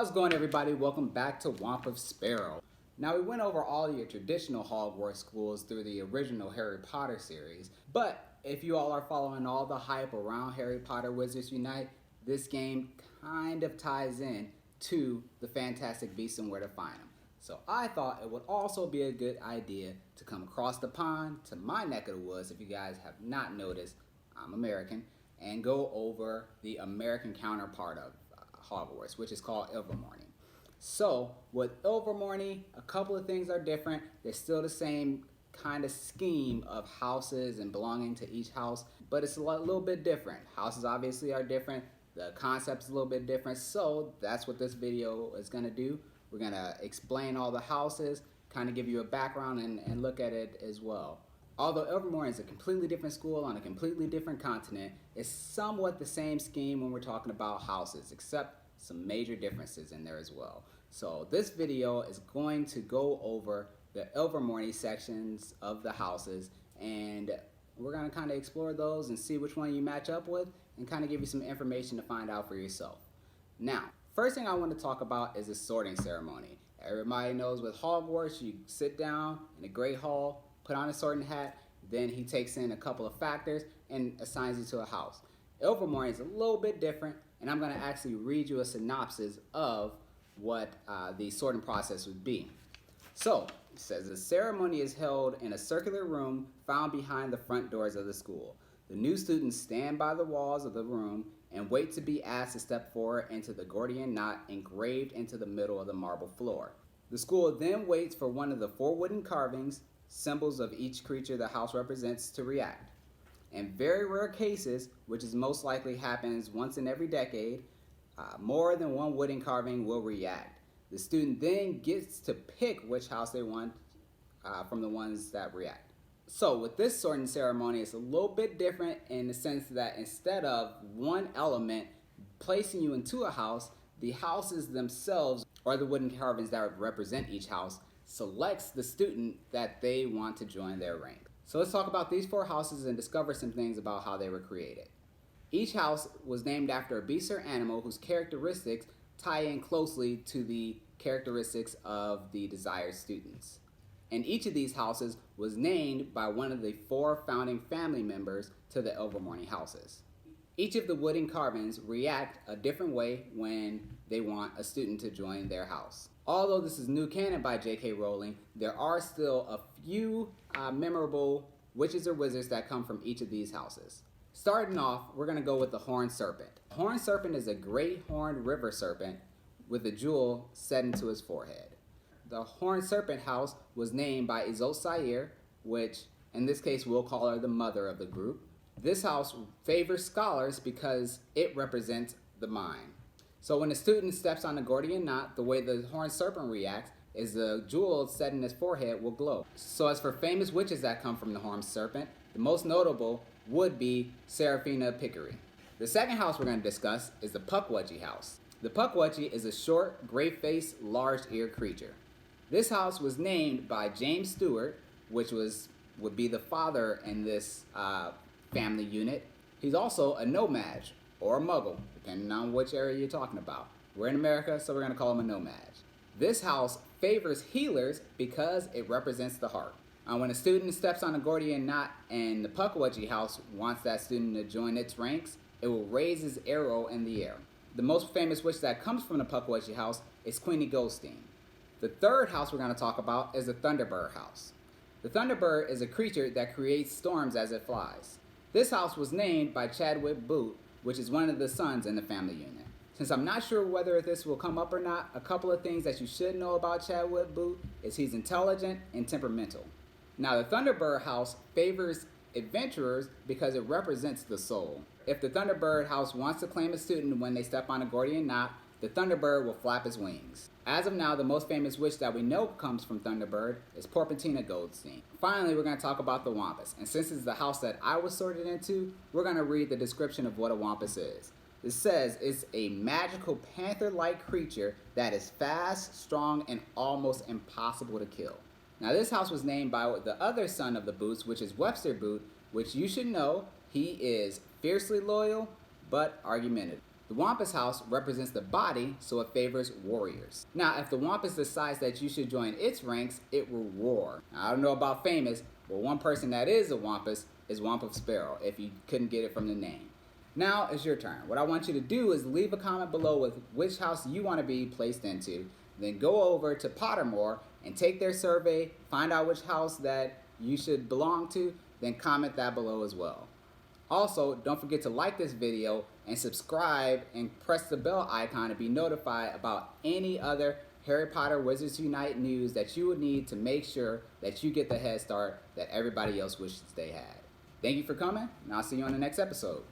How's it going, everybody? Welcome back to Womp of Sparrow. Now, we went over all your traditional Hogwarts schools through the original Harry Potter series, but if you all are following all the hype around Harry Potter Wizards Unite, this game kind of ties in to the Fantastic Beasts and where to find them. So I thought it would also be a good idea to come across the pond to my neck of the woods, if you guys have not noticed, I'm American, and go over the American counterpart of Hogwarts, which is called Ilvermorny. So with Ilvermorny, a couple of things are different. They're still the same kind of scheme of houses and belonging to each house, but it's a little bit different. Houses obviously are different. The concept's a little bit different. So that's what this video is going to do. We're going to explain all the houses, kind of give you a background and look at it as well. Although Ilvermorny is a completely different school on a completely different continent, it's somewhat the same scheme when we're talking about houses, except some major differences in there as well. So this video is going to go over the Ilvermorny sections of the houses, and we're going to kind of explore those and see which one you match up with and kind of give you some information to find out for yourself. Now, first thing I want to talk about is the sorting ceremony. Everybody knows with Hogwarts, you sit down in a great hall, put on a sorting hat, then he takes in a couple of factors and assigns you to a house. Ilvermorny is a little bit different, and I'm going to actually read you a synopsis of what the sorting process would be. So, it says, the ceremony is held in a circular room found behind the front doors of the school. The new students stand by the walls of the room and wait to be asked to step forward into the Gordian knot engraved into the middle of the marble floor. The school then waits for one of the 4 wooden carvings, symbols of each creature the house represents, to react. In very rare cases, which is most likely happens once in every decade, more than one wooden carving will react. The student then gets to pick which house they want from the ones that react. So with this sorting ceremony, it's a little bit different in the sense that instead of one element placing you into a house, the houses themselves, or the wooden carvings that represent each house, selects the student that they want to join their rank. So let's talk about these 4 houses and discover some things about how they were created. Each house was named after a beast or animal whose characteristics tie in closely to the characteristics of the desired students. And each of these houses was named by one of the 4 founding family members to the Ilvermorny houses. Each of the wooden carvings react a different way when they want a student to join their house. Although this is new canon by J.K. Rowling, there are still a few memorable witches or wizards that come from each of these houses. Starting off, we're going to go with the Horned Serpent. The Horned Serpent is a great horned river serpent with a jewel set into his forehead. The Horned Serpent house was named by Isolde Sayer, which in this case we'll call her the mother of the group. This house favors scholars because it represents the mind. So when a student steps on the Gordian knot, the way the Horned Serpent reacts is the jewel set in his forehead will glow. So as for famous witches that come from the Horned Serpent, the most notable would be Seraphina Pickery. The second house we're going to discuss is the Pukwudgie house. The Pukwudgie is a short, gray-faced, large-eared creature. This house was named by James Stewart, which would be the father in this family unit. He's also a nomad, or a muggle, depending on which area you're talking about. We're in America, so we're going to call him a nomad. This house favors healers because it represents the heart. When a student steps on a Gordian knot and the Pukwudgie house wants that student to join its ranks, it will raise his arrow in the air. The most famous witch that comes from the Pukwudgie house is Queenie Goldstein. The third house we're going to talk about is the Thunderbird house. The Thunderbird is a creature that creates storms as it flies. This house was named by Chadwick Boot, which is one of the sons in the family unit. Since I'm not sure whether this will come up or not, a couple of things that you should know about Chadwick Boot is he's intelligent and temperamental. Now, the Thunderbird house favors adventurers because it represents the soul. If the Thunderbird house wants to claim a student when they step on a Gordian knot, the Thunderbird will flap his wings. As of now, the most famous witch that we know comes from Thunderbird is Portkey Goldstein. Finally, we're going to talk about the Wampus. And since it's the house that I was sorted into, we're going to read the description of what a Wampus is. It says it's a magical panther-like creature that is fast, strong, and almost impossible to kill. Now, this house was named by the other son of the Boots, which is Webster Boot, which you should know he is fiercely loyal but argumentative. The Wampus House represents the body, so it favors warriors. Now, if the Wampus decides that you should join its ranks, it will roar. Now, I don't know about famous, but one person that is a Wampus is Womp of Sparrow, if you couldn't get it from the name. Now it's your turn. What I want you to do is leave a comment below with which house you want to be placed into. Then go over to Pottermore and take their survey, find out which house that you should belong to, then comment that below as well. Also, don't forget to like this video and subscribe and press the bell icon to be notified about any other Harry Potter Wizards Unite news that you would need to make sure that you get the head start that everybody else wishes they had. Thank you for coming, and I'll see you on the next episode.